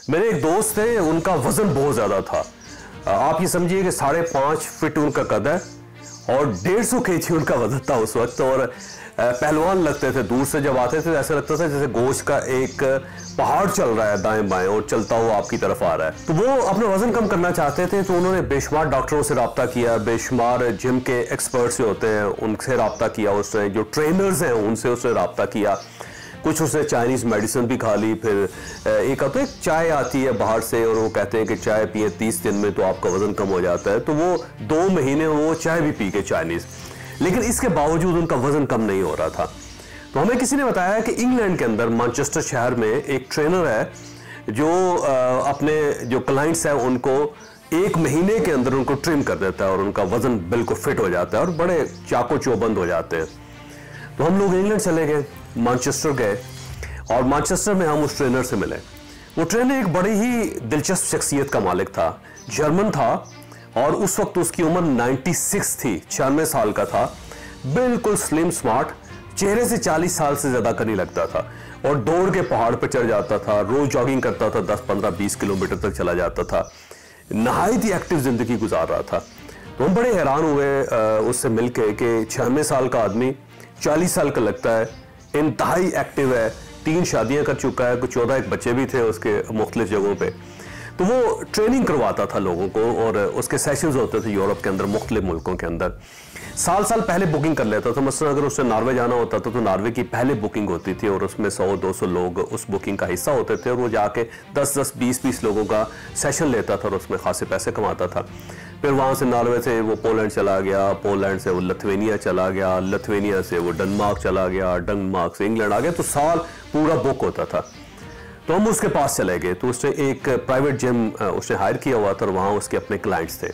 मेरे एक दोस्त थे, उनका वजन बहुत ज्यादा था। आप ये समझिए कि 5.5 फीट उनका कद है और 150 kg उनका वजन था उस वक्त। और पहलवान लगते थे, दूर से जब आते थे ऐसा लगता था जैसे गोश्त का एक पहाड़ चल रहा है दाएं बाएं और चलता हुआ आपकी तरफ आ रहा है। तो वो अपना वजन कम करना चाहते थे, तो उन्होंने बेशुमार डॉक्टरों से रब्ता किया, बेशुमार जिम के एक्सपर्ट्स होते हैं उनसे रब्ता किया, उसने जो ट्रेनर्स हैं उनसे उसने रब्ता किया, कुछ उसने चाइनीज़ मेडिसिन भी खा ली। फिर एक आता है चाय आती है बाहर से और वो कहते हैं कि चाय पिए 30 दिन में तो आपका वजन कम हो जाता है, तो वो 2 महीने वो चाय भी पी के चाइनीज़, लेकिन इसके बावजूद उनका वजन कम नहीं हो रहा था। तो हमें किसी ने बताया कि इंग्लैंड के अंदर मैनचेस्टर शहर में एक ट्रेनर है जो अपने जो क्लाइंट्स हैं उनको 1 महीने के अंदर उनको ट्रिम कर देता है और उनका वजन बिल्कुल फिट हो जाता है और बड़े चाको चौबंद हो जाते हैं। तो हम लोग इंग्लैंड चले गए, मैनचेस्टर गए और मैनचेस्टर में हम उस ट्रेनर से मिले। वो ट्रेनर एक बड़ी ही दिलचस्प शख्सियत का मालिक था, जर्मन था और उस वक्त उसकी उम्र 96 थी, 96 साल का था, बिल्कुल स्लिम स्मार्ट, चेहरे से 40 साल से ज्यादा का नहीं लगता था और दौड़ के पहाड़ पर चढ़ जाता था, रोज जॉगिंग करता था, 10, 15, 20 किलोमीटर तक चला जाता था, नहायत ही एक्टिव जिंदगी गुजार रहा था। तो हम बड़े हैरान हुए उससे मिलके कि 96 साल का आदमी 40 साल का लगता है, इंतहाई एक्टिव है, 3 शादियां कर चुका है, कुछ 14 एक बच्चे भी थे उसके मुख्तलिफ जगहों पे। तो वो ट्रेनिंग करवाता था लोगों को और उसके सेशंस होते थे यूरोप के अंदर, मुख्तलिफ मुल्कों के अंदर। साल पहले बुकिंग कर लेता था। मसलन अगर उससे नॉर्वे जाना होता था तो नॉर्वे की पहले बुकिंग होती थी और उसमें 100-200 लोग उस बुकिंग का हिस्सा होते थे और वो जाके 10-10, 20-20 लोगों का सेशन लेता था और उसमें खासे पैसे कमाता था। फिर वहाँ से नॉर्वे से वो पोलैंड चला गया, पोलैंड से वो लिथुआनिया चला गया, लिथुआनिया से वो डेनमार्क चला गया, डेनमार्क से इंग्लैंड आ गया, तो साल पूरा बुक होता था। तो हम उसके पास चले गए, तो उसने एक प्राइवेट जिम उसने हायर किया हुआ था और वहाँ उसके अपने क्लाइंट्स थे।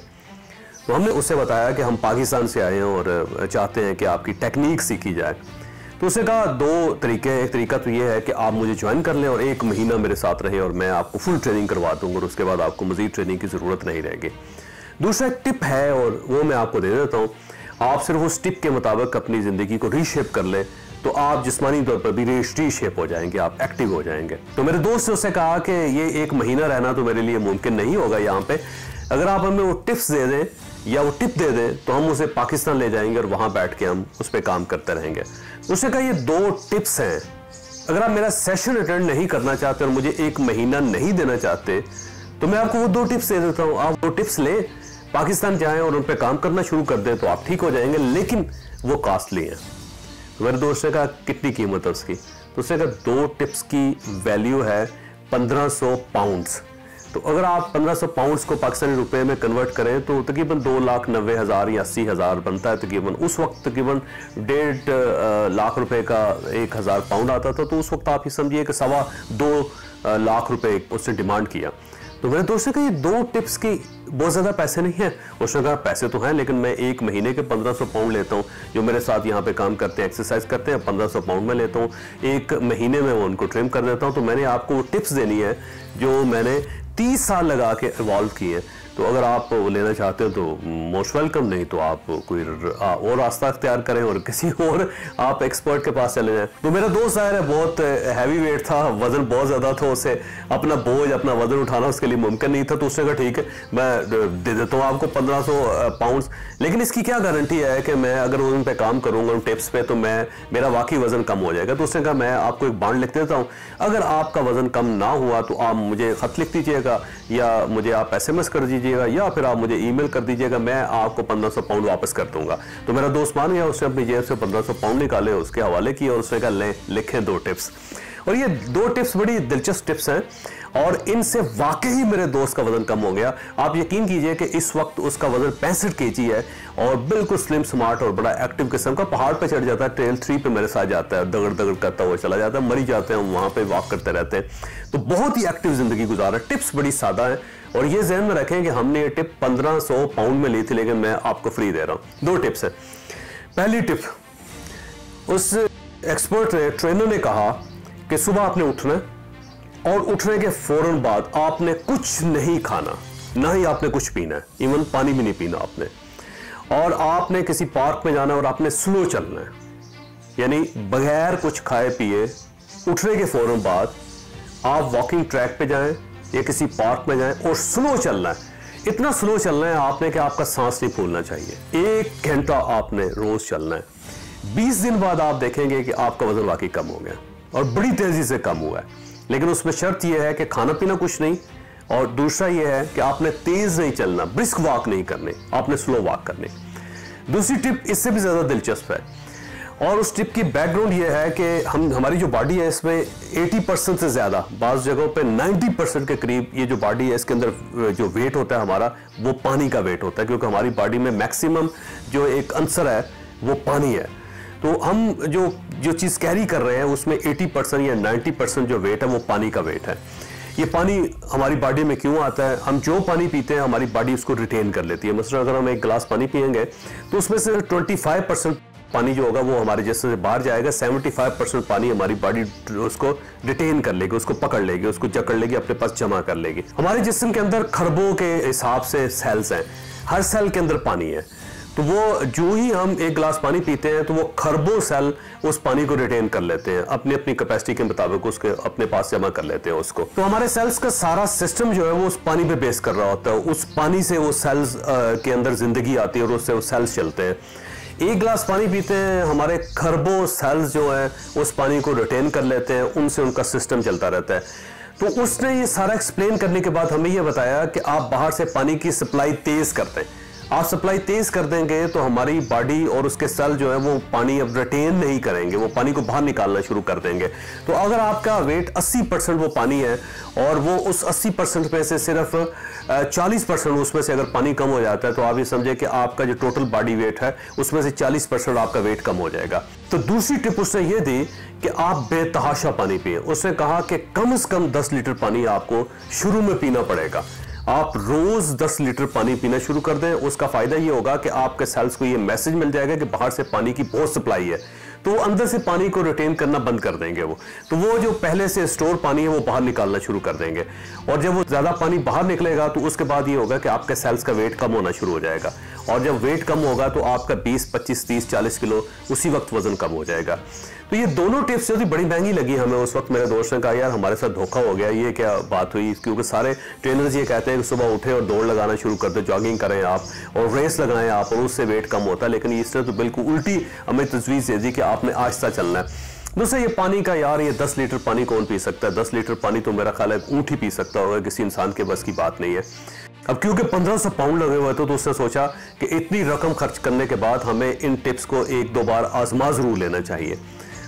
तो हमने उससे बताया कि हम पाकिस्तान से आए हैं और चाहते हैं कि आपकी टेक्निक सीखी जाए। तो उसने कहा 2 तरीके, एक तरीका तो ये है कि आप मुझे ज्वाइन कर लें और 1 महीना मेरे साथ रहे और मैं आपको फुल ट्रेनिंग करवा दूंगा और उसके बाद आपको मजीद ट्रेनिंग की ज़रूरत नहीं रहेगी। दूसरा एक टिप है और वो मैं आपको दे देता हूँ, आप सिर्फ उस टिप के मुताबिक अपनी ज़िंदगी को रीशेप कर लें तो आप जिस्मानी तौर पर भी रीशेप हो जाएंगे, आप एक्टिव हो जाएंगे। तो मेरे दोस्त ने उससे कहा कि ये 1 महीना रहना तो मेरे लिए मुमकिन नहीं होगा यहाँ पे, अगर आप हमें वो टिप्स दे दें या वो टिप दे दें तो हम उसे पाकिस्तान ले जाएंगे और वहाँ बैठ के हम उस पर काम करते रहेंगे। उसने कहा ये 2 टिप्स हैं, अगर आप मेरा सेशन अटेंड नहीं करना चाहते और मुझे 1 महीना नहीं देना चाहते तो मैं आपको वो 2 टिप्स दे देता हूँ, आप वो टिप्स लें, पाकिस्तान जाएं और उन पर काम करना शुरू कर दें तो आप ठीक हो जाएंगे, लेकिन वो कॉस्टली हैं। मेरे दोस्त ने कहा कितनी कीमत है उसकी? तो उसने कहा 2 टिप्स की वैल्यू है 1500 पाउंड्स। तो अगर आप 1500 पाउंड्स को पाकिस्तानी रुपए में कन्वर्ट करें तो तकरीबन 2,90,000 या 80,000 बनता है तकरीबन। उस वक्त तकरीबन 1.5 लाख रुपए का 1,000 पाउंड आता था, तो उस वक्त आप ही समझिए कि 2.25 लाख रुपए उसने डिमांड किया। तो मेरे दोस्त ने कहा ये 2 टिप्स की बहुत ज़्यादा पैसे नहीं हैं। उसने कहा पैसे तो हैं लेकिन मैं 1 महीने के 1500 पाउंड लेता हूँ, जो मेरे साथ यहाँ पे काम करते हैं, एक्सरसाइज करते हैं, 1500 पाउंड में लेता हूँ, 1 महीने में वो उनको ट्रिम कर देता हूँ। तो मैंने आपको वो टिप्स देनी है जो मैंने 30 साल लगा के इवॉल्व किए हैं। तो अगर आप लेना चाहते हो तो मोस्ट वेलकम, नहीं तो आप कोई और रास्ता अख्तियार करें और किसी और आप एक्सपर्ट के पास चले जाएं। तो मेरा दोस्त ज़ाहिर है बहुत हैवी वेट था, वजन बहुत ज़्यादा था, उसे अपना बोझ अपना वजन उठाना उसके लिए मुमकिन नहीं था। तो उसने कहा ठीक है मैं दे देता हूँ आपको 1500 पाउंड्स, लेकिन इसकी क्या गारंटी है कि मैं अगर उन पर काम करूँगा उन टिप्स पे तो मेरा वाकई वजन कम हो जाएगा। तो उसने कहा मैं आपको एक बॉन्ड लिख देता हूँ, अगर आपका वजन कम ना हुआ तो आप मुझे ख़त लिख दीजिएगा या मुझे आप SMS कर दीजिएगा या फिर आप मुझे ईमेल कर दीजिएगा, मैं आपको 1500 पाउंड वापस कर दूंगा। तो मेरा दोस्त मान गया, उसने अपनी जेब से 1500 पाउंड निकाले, उसके हवाले किए और उसने कहा ले लिखें 2 टिप्स। और ये 2 टिप्स बड़ी दिलचस्प टिप्स हैं और इनसे वाकई मेरे दोस्त का वजन कम हो गया। आप यकीन कीजिए कि इस वक्त उसका वजन 65 kg है और बिल्कुल स्लिम स्मार्ट और बड़ा एक्टिव किस्म का। पहाड़ पे चढ़ जाता है, ट्रेल 3 पे मेरे साथ जाता है, दगड़ दगड़ करता हुआ चला जाता है, मरी जाते हैं, हम वहां पे वॉक करते रहते हैं। तो बहुत ही एक्टिव जिंदगी गुजारा। टिप्स बड़ी सादा है और ये ज़हन में रखें कि हमने ये टिप 1500 पाउंड में ली थी लेकिन मैं आपको फ्री दे रहा हूँ। 2 टिप्स है। पहली टिप, उस एक्सपर्ट ट्रेनर ने कहा कि सुबह आपने उठना है और उठने के फौरन बाद आपने कुछ नहीं खाना, ना ही आपने कुछ पीना है, इवन पानी भी नहीं पीना आपने, और आपने किसी पार्क में जाना और आपने स्लो चलना है, यानी बगैर कुछ खाए पिए उठने के फौरन बाद आप वॉकिंग ट्रैक पे जाएं या किसी पार्क में जाएं और स्लो चलना है, इतना स्लो चलना है आपने कि आपका सांस नहीं फूलना चाहिए। 1 घंटा आपने रोज चलना है। 20 दिन बाद आप देखेंगे कि आपका वजन वाकई कम हो गया और बड़ी तेजी से कम हुआ है। लेकिन उसमें शर्त यह है कि खाना पीना कुछ नहीं, और दूसरा यह है कि आपने तेज नहीं चलना, ब्रिस्क वॉक नहीं करने, आपने स्लो वॉक करने। दूसरी टिप इससे भी ज्यादा दिलचस्प है, और उस टिप की बैकग्राउंड ये है कि हमारी जो बॉडी है इसमें 80% से ज़्यादा, बाज़ जगहों पे 90% के करीब ये जो बॉडी है इसके अंदर जो वेट होता है हमारा, वो पानी का वेट होता है, क्योंकि हमारी बॉडी में मैक्सिमम जो एक अंसर है वो पानी है। तो हम जो चीज़ कैरी कर रहे हैं उसमें 80% या 90% जो वेट है वो पानी का वेट है। ये पानी हमारी बॉडी में क्यों आता है? हम जो पानी पीते हैं हमारी बॉडी उसको रिटेन कर लेती है। मसलन अगर हम एक गिलास पानी पियेंगे तो उसमें से 25% पानी जो होगा वो हमारे जिस्म से बाहर जाएगा, 75% पानी हमारी बॉडी उसको रिटेन कर लेगी, उसको पकड़ लेगी, उसको जकड़ लेगी, अपने पास जमा कर लेगी। हमारे जिस्म के अंदर खरबों के हिसाब से सेल्स हैं, हर सेल के अंदर पानी है, तो वो जो ही हम एक गिलास पानी पीते हैं तो वो खरबों सेल उस पानी को रिटेन कर लेते हैं, अपनी अपनी कैपेसिटी के मुताबिक उसके अपने पास जमा कर लेते हैं उसको। तो हमारे सेल्स का सारा सिस्टम जो है वो उस पानी पे बेस कर रहा होता है, उस पानी से वो सेल्स के अंदर जिंदगी आती है और उससे वो सेल्स चलते हैं। एक गिलास पानी पीते हैं, हमारे खरबों सेल्स जो है उस पानी को रिटेन कर लेते हैं, उनसे उनका सिस्टम चलता रहता है। तो उसने ये सारा एक्सप्लेन करने के बाद हमें ये बताया कि आप बाहर से पानी की सप्लाई तेज करते हैं। आप सप्लाई तेज कर देंगे तो हमारी बॉडी और उसके सेल जो है वो पानी अब रिटेन नहीं करेंगे, वो पानी को बाहर निकालना शुरू कर देंगे। तो अगर आपका वेट 80% वो पानी है और वो उस 80% में से सिर्फ 40% उसमें से अगर पानी कम हो जाता है तो आप ये समझे कि आपका जो टोटल बॉडी वेट है उसमें से 40% आपका वेट कम हो जाएगा। तो दूसरी टिप उसने ये दी कि आप बेतहाशा पानी पिए। उसने कहा कि कम से कम 10 लीटर पानी आपको शुरू में पीना पड़ेगा। आप रोज 10 लीटर पानी पीना शुरू कर दें, उसका फायदा ये होगा कि आपके सेल्स को ये मैसेज मिल जाएगा कि बाहर से पानी की बहुत सप्लाई है, तो वो अंदर से पानी को रिटेन करना बंद कर देंगे। वो वो जो पहले से स्टोर पानी है वो बाहर निकालना शुरू कर देंगे, और जब वो ज्यादा पानी बाहर निकलेगा तो उसके बाद ये होगा कि आपके सेल्स का वेट कम होना शुरू हो जाएगा, और जब वेट कम होगा तो आपका 20, 25, 30, 40 किलो उसी वक्त वजन कम हो जाएगा। तो ये दोनों टिप्स जो थी बड़ी महंगी लगी हमें उस वक्त। मेरे दोस्त ने कहा यार हमारे साथ धोखा हो गया, ये क्या बात हुई, क्योंकि सारे ट्रेनर्स ये कहते हैं कि सुबह उठे और दौड़ लगाना शुरू कर दो, जॉगिंग करें आप और रेस लगाएं आप, और उससे वेट कम होता है। लेकिन इसने तो बिल्कुल उल्टी हमें तजवीज़ दे दी कि आपने आहिस्ता चलना है। दूसरा ये पानी का, यार ये 10 लीटर पानी कौन पी सकता है? 10 लीटर पानी तो मेरा ख्याल है ऊँट ही पी सकता होगा, किसी इंसान के बस की बात नहीं है। अब क्योंकि 1500 पाउंड लगे हुए थे तो उसने सोचा कि इतनी रकम खर्च करने के बाद हमें इन टिप्स को 1-2 बार आजमा जरूर लेना चाहिए।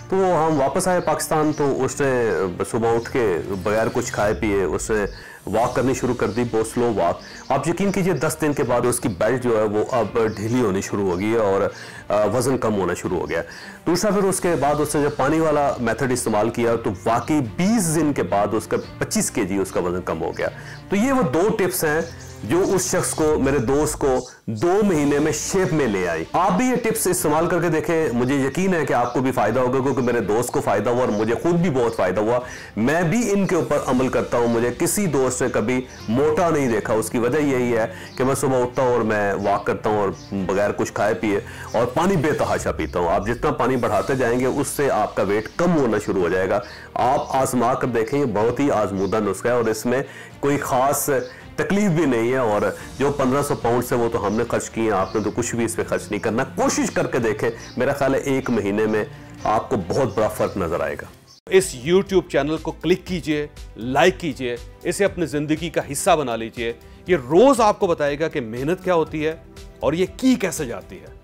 तो हम वापस आए पाकिस्तान, तो उसने सुबह उठ के बगैर कुछ खाए पिए उसने वॉक करनी शुरू कर दी, बहुत स्लो वॉक। आप यकीन कीजिए 10 दिन के बाद उसकी बेल्ट जो है वो अब ढीली होनी शुरू हो गई है और वज़न कम होना शुरू हो गया। दूसरा फिर उसके बाद उसने जब पानी वाला मेथड इस्तेमाल किया तो वाकई 20 दिन के बाद उसका 25 kg उसका वज़न कम हो गया। तो ये वो 2 टिप्स हैं जो उस शख्स को, मेरे दोस्त को 2 महीने में शेप में ले आई। आप भी ये टिप्स इस्तेमाल करके देखें, मुझे यकीन है कि आपको भी फायदा होगा, क्योंकि मेरे दोस्त को फायदा हुआ और मुझे खुद भी बहुत फायदा हुआ। मैं भी इनके ऊपर अमल करता हूं, मुझे किसी दोस्त ने कभी मोटा नहीं देखा। उसकी वजह यही है कि मैं सुबह उठता हूं और मैं वॉक करता हूं और बगैर कुछ खाए पिए और पानी बेतहाशा पीता हूं। आप जितना पानी बढ़ाते जाएंगे उससे आपका वेट कम होना शुरू हो जाएगा। आप आजमा कर देखें, ये बहुत ही आजमूदा नुस्खा है और इसमें कोई खास तकलीफ भी नहीं है। और जो 1500 पाउंड से वो तो हमने खर्च किए, आपने तो कुछ भी इस पे खर्च नहीं करना। कोशिश करके देखें, मेरा ख्याल है 1 महीने में आपको बहुत बड़ा फर्क नजर आएगा। इस YouTube चैनल को क्लिक कीजिए, लाइक कीजिए, इसे अपनी जिंदगी का हिस्सा बना लीजिए। ये रोज आपको बताएगा कि मेहनत क्या होती है और ये की कैसे जाती है।